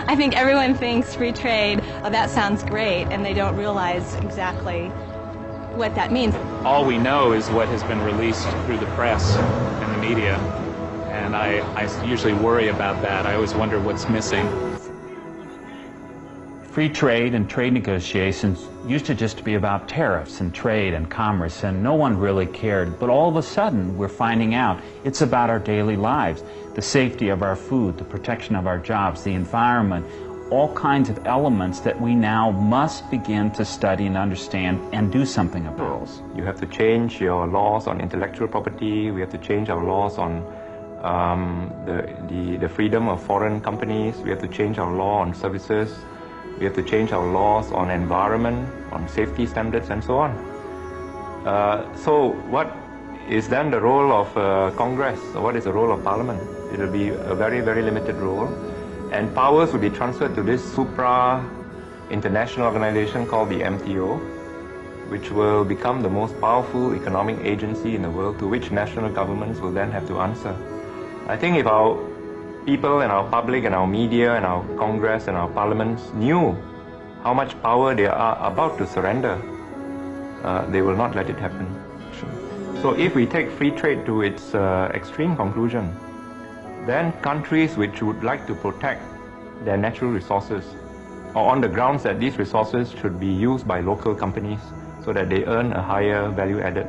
I think everyone thinks free trade, oh, that sounds great, and they don't realize exactly what that means. All we know is what has been released through the press and the media, and I usually worry about that. I always wonder what's missing. Free trade and trade negotiations used to just be about tariffs and trade and commerce, and no one really cared. But all of a sudden, we're finding out it's about our daily lives, the safety of our food, the protection of our jobs, the environment, all kinds of elements that we now must begin to study and understand and do something about. You have to change your laws on intellectual property. We have to change our laws on the freedom of foreign companies. We have to change our law on services. We have to change our laws on environment, on safety standards, and so on. So what is then the role of Congress? Or what is the role of Parliament? It will be a very, very limited role. And powers will be transferred to this supra-international organization called the MTO, which will become the most powerful economic agency in the world, to which national governments will then have to answer. I think if our people and our public and our media and our Congress and our parliaments knew how much power they are about to surrender, they will not let it happen. So if we take free trade to its extreme conclusion, then countries which would like to protect their natural resources, or on the grounds that these resources should be used by local companies so that they earn a higher value added,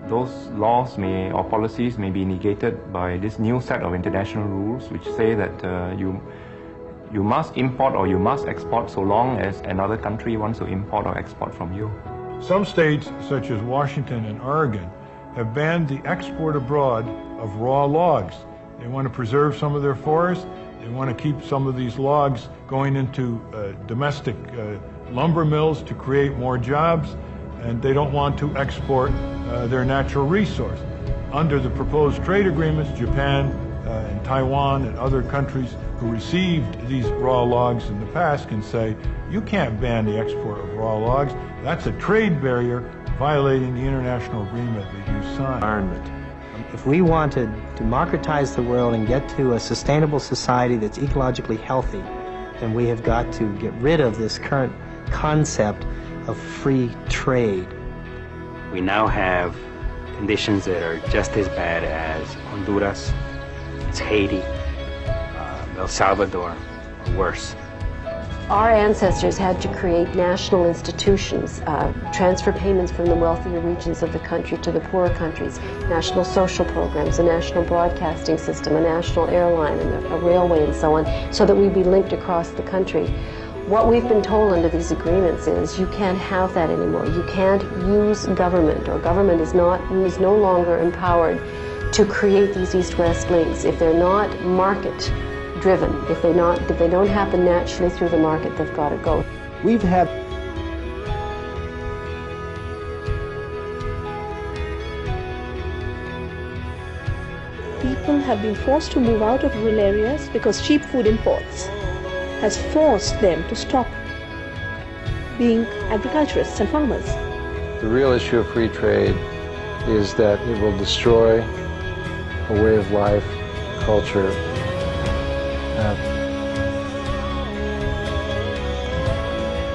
those laws or policies may be negated by this new set of international rules which say that you must import or you must export so long as another country wants to import or export from you. Some states, such as Washington and Oregon, have banned the export abroad of raw logs. They want to preserve some of their forests. They want to keep some of these logs going into domestic lumber mills to create more jobs, and they don't want to export their natural resource. Under the proposed trade agreements, Japan and Taiwan and other countries who received these raw logs in the past can say, you can't ban the export of raw logs. That's a trade barrier violating the international agreement that you signed. If we want to democratize the world and get to a sustainable society that's ecologically healthy, then we have got to get rid of this current concept of free trade. We now have conditions that are just as bad as Honduras, it's Haiti, El Salvador, or worse. Our ancestors had to create national institutions, transfer payments from the wealthier regions of the country to the poorer countries, national social programs, a national broadcasting system, a national airline, and a railway, and so on, so that we'd be linked across the country. What we've been told under these agreements is you can't have that anymore. You can't use government, or government is no longer empowered to create these east-west links if they're not market-driven. If they don't happen naturally through the market, they've got to go. We've had people have been forced to move out of rural areas because cheap food imports has forced them to stop being agriculturists and farmers. The real issue of free trade is that it will destroy a way of life, culture.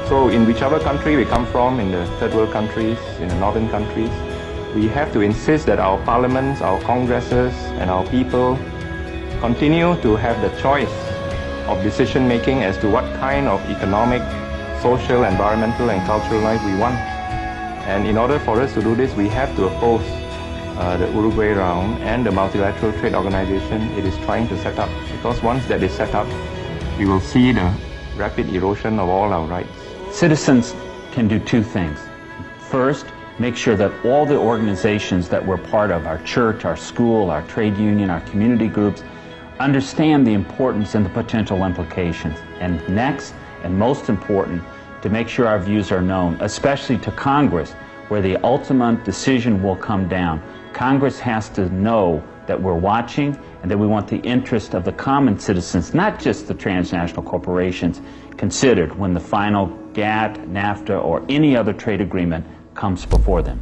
So in whichever country we come from, in the third world countries, in the northern countries, we have to insist that our parliaments, our congresses, and our people continue to have the choice of decision making as to what kind of economic, social, environmental, and cultural life we want. And in order for us to do this, we have to oppose the Uruguay round and the multilateral trade organization it is trying to set up. Because once that is set up, we will see the rapid erosion of all our rights. Citizens can do two things. First, make sure that all the organizations that we're part of, our church, our school, our trade union, our community groups, understand the importance and the potential implications. And next, and most important, to make sure our views are known, especially to Congress, where the ultimate decision will come down. Congress has to know that we're watching and that we want the interest of the common citizens, not just the transnational corporations, considered when the final GATT, NAFTA, or any other trade agreement comes before them.